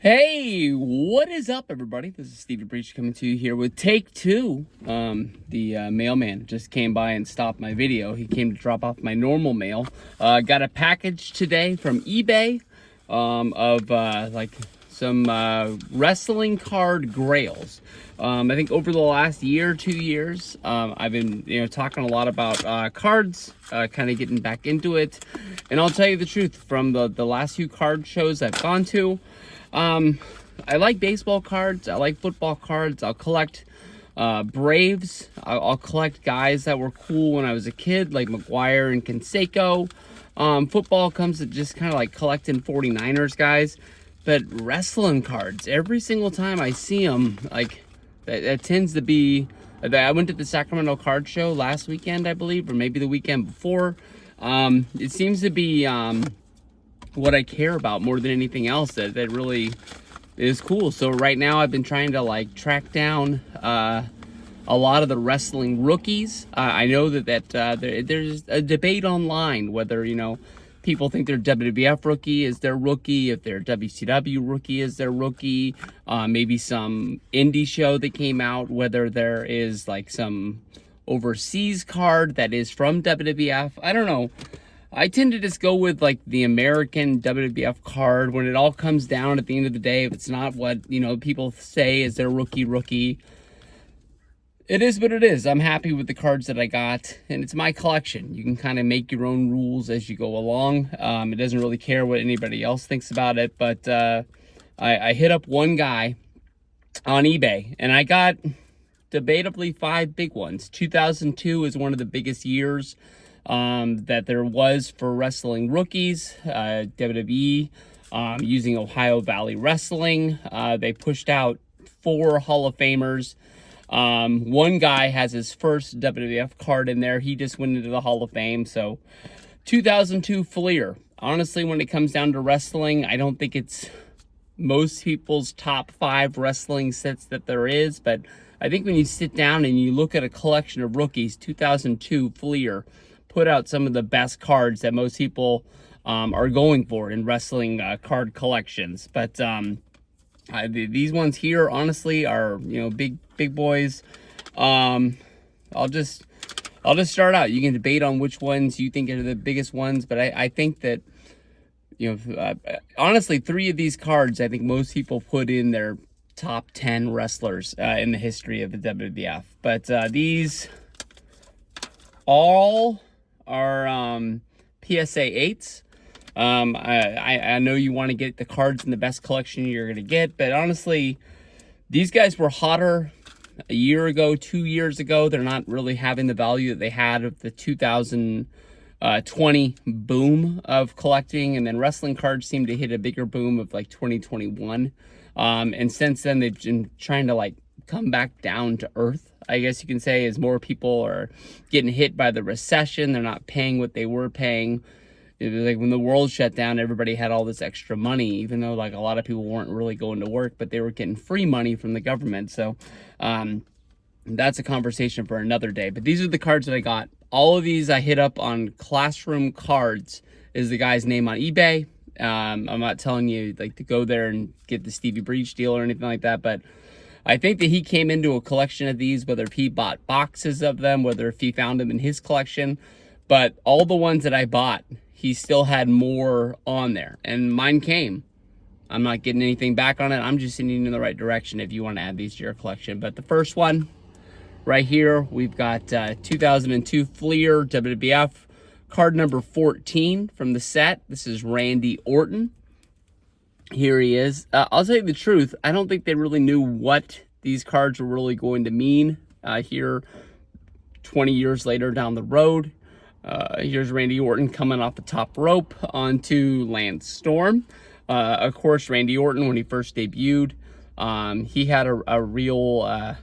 Hey, what is up, everybody? This is Stevie Breach coming to you here with take two. The mailman just came by and stopped my video. He came to drop off my normal mail. Got a package today from eBay of like some wrestling card grails. I think over the last year, 2 years, I've been talking a lot about cards, kind of getting back into it. And I'll tell you the truth, from the last few card shows I've gone to, I like baseball cards. I like football cards. I'll collect Braves. I'll collect guys that were cool when I was a kid, like McGuire and Canseco. Football comes to just kind of like collecting 49ers guys. But wrestling cards, every single time I see them, like that tends to be. I went to the Sacramento card show last weekend, I believe, or maybe the weekend before. It seems to be what I care about more than anything else that really is cool. So right now I've been trying to like track down a lot of the wrestling rookies. I know that there's a debate online whether people think their WWF rookie is their rookie, if their WCW rookie is their rookie, maybe some indie show that came out, whether there is like some overseas card that is from WWF. I don't know. I tend to just go with like the American WWF card when it all comes down at the end of the day. If it's not what, people say is their rookie, it is what it is. I'm happy with the cards that I got, and it's my collection. You can kind of make your own rules as you go along. It doesn't really care what anybody else thinks about it, but I hit up one guy on eBay, and I got debatably 5 big ones. 2002 is one of the biggest years that there was for wrestling rookies. WWE, using Ohio Valley Wrestling, they pushed out 4 Hall of Famers. One guy has his first WWF card in there. He just went into the Hall of Fame. So 2002 Fleer. Honestly, when it comes down to wrestling, I don't think it's most people's top 5 wrestling sets that there is, but I think when you sit down and you look at a collection of rookies, 2002 Fleer put out some of the best cards that most people are going for in wrestling card collections. But these ones here, honestly, are big boys. I'll just start out. You can debate on which ones you think are the biggest ones, but I think that honestly, 3 of these cards I think most people put in their top 10 wrestlers in the history of the WWF. But these all are PSA 8s. I know you want to get the cards in the best collection you're going to get, but honestly, these guys were hotter a year ago, 2 years ago. They're not really having the value that they had of the 2020 boom of collecting, and then wrestling cards seem to hit a bigger boom of like 2021. And since then, they've been trying to like come back down to earth, I guess you can say, as more people are getting hit by the recession. They're not paying what they were paying. It was like when the world shut down, everybody had all this extra money, even though like a lot of people weren't really going to work, but they were getting free money from the government. So that's a conversation for another day. But these are the cards that I got. All of these I hit up on Classroom Cards, is the guy's name on eBay. I'm not telling you like to go there and get the Stevie Breach deal or anything like that, but I think that he came into a collection of these, whether if he bought boxes of them, whether if he found them in his collection. But all the ones that I bought, he still had more on there, and mine came. I'm not getting anything back on it. I'm just sending you in the right direction if you want to add these to your collection. But the first one right here, we've got 2002 Fleer WWF card number 14 from the set. This is Randy Orton. Here he is. I'll tell you the truth, I don't think they really knew what these cards were really going to mean here 20 years later down the road. Here's Randy Orton coming off the top rope onto Lance Storm. Of course, Randy Orton, when he first debuted, he had a real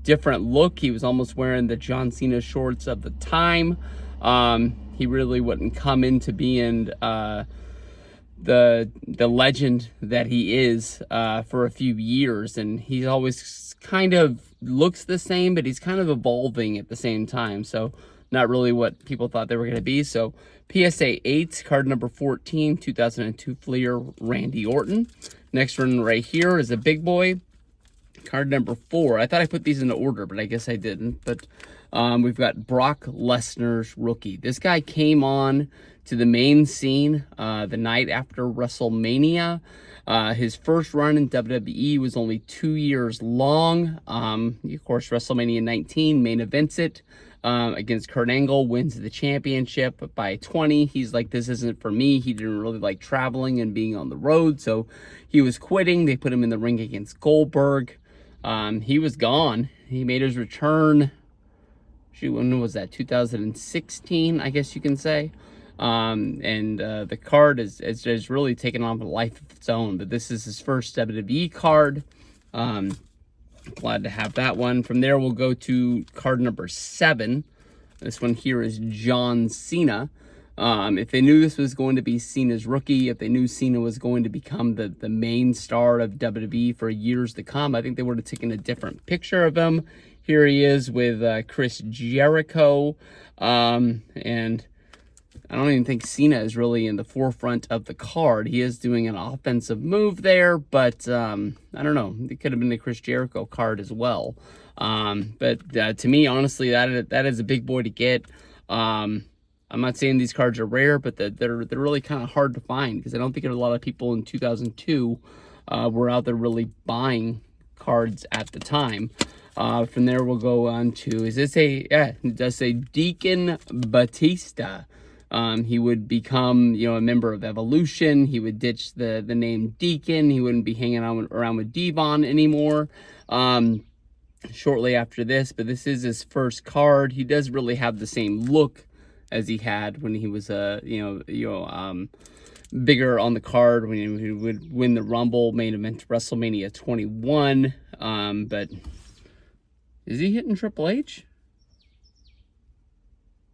different look. He was almost wearing the John Cena shorts of the time. He really wouldn't come into being the legend that he is for a few years, and he's always kind of looks the same, but he's kind of evolving at the same time. So not really what people thought they were going to be. So PSA 8, card number 14, 2002 Fleer, Randy Orton. Next one right here is a big boy. Card number 4. I thought I put these in order, but I guess I didn't. But we've got Brock Lesnar's rookie. This guy came on to the main scene the night after WrestleMania. His first run in WWE was only 2 years long. Of course, WrestleMania 19 main events it against Kurt Angle, wins the championship by 20. He's like, this isn't for me. He didn't really like traveling and being on the road, so he was quitting. They put him in the ring against Goldberg. He was gone. He made his return. Shoot, when was that? 2016, I guess you can say. The card is really taken on a life of its own. But this is his first WWE card. Glad to have that one. From there, we'll go to card number 7. This one here is John Cena. If they knew this was going to be Cena's rookie, if they knew Cena was going to become the main star of WWE for years to come, I think they would have taken a different picture of him. Here he is with Chris Jericho. And I don't even think Cena is really in the forefront of the card. He is doing an offensive move there, but I don't know. It could have been the Chris Jericho card as well. But to me, honestly, that is a big boy to get. I'm not saying these cards are rare, but they're really kind of hard to find because I don't think a lot of people in 2002 were out there really buying cards at the time. From there, we'll go on to, it does say Deacon Batista. He would become, a member of Evolution. He would ditch the name Deacon. He wouldn't be hanging around with Devon anymore. Shortly after this, but this is his first card. He does really have the same look as he had when he was bigger on the card, when he would win the Rumble, main event WrestleMania 21. But is he hitting Triple H?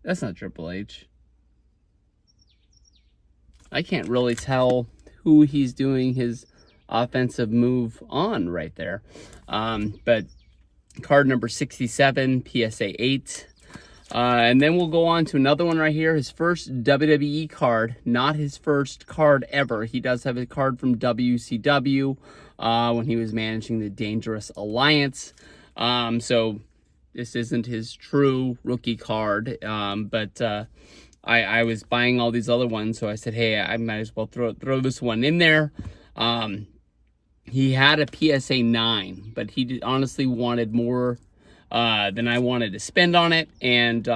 That's not Triple H. I can't really tell who he's doing his offensive move on right there. But card number 67, PSA 8. And then we'll go on to another one right here. His first WWE card, not his first card ever. He does have a card from WCW when he was managing the Dangerous Alliance. So this isn't his true rookie card. But I was buying all these other ones, so I said, hey, I might as well throw this one in there. He had a PSA 9, but he honestly wanted more than I wanted to spend on it, and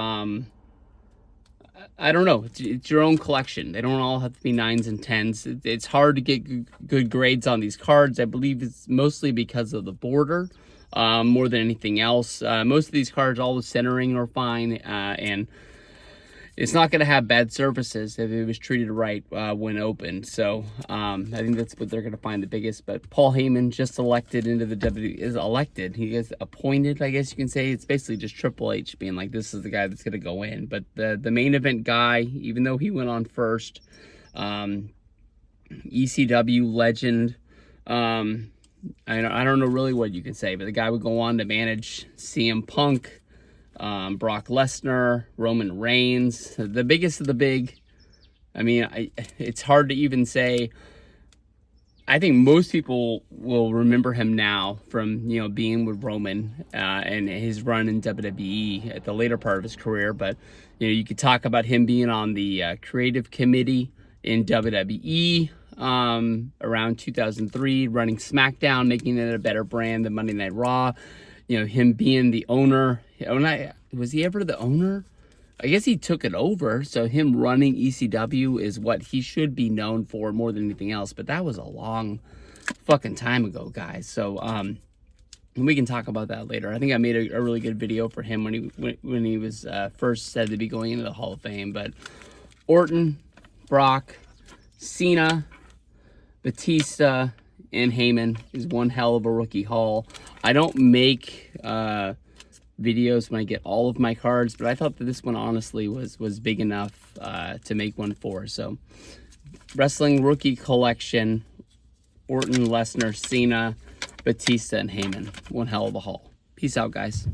I don't know. It's your own collection. They don't all have to be 9s and 10s. It's hard to get good grades on these cards. I believe it's mostly because of the border, more than anything else. Most of these cards, all the centering are fine, and it's not going to have bad surfaces if it was treated right when opened. So I think that's what they're going to find the biggest. But Paul Heyman just elected into the WWE, is elected. He is appointed, I guess you can say. It's basically just Triple H being like, this is the guy that's going to go in. But the main event guy, even though he went on first, ECW legend, I don't know really what you can say, but the guy would go on to manage CM Punk, Brock Lesnar, Roman Reigns, the biggest of the big. I mean, it's hard to even say. I think most people will remember him now from, being with Roman and his run in WWE at the later part of his career. But, you could talk about him being on the creative committee in WWE around 2003, running SmackDown, making it a better brand than Monday Night Raw. Him being the owner. Was he ever the owner? I guess he took it over. So him running ECW is what he should be known for more than anything else. But that was a long fucking time ago, guys. So we can talk about that later. I think I made a really good video for him when he was first said to be going into the Hall of Fame. But Orton, Brock, Cena, Batista, and Heyman is one hell of a rookie haul. I don't make videos when I get all of my cards, but I thought that this one honestly was big enough to make one for. So, wrestling rookie collection: Orton, Lesnar, Cena, Batista, and Heyman. One hell of a haul. Peace out, guys.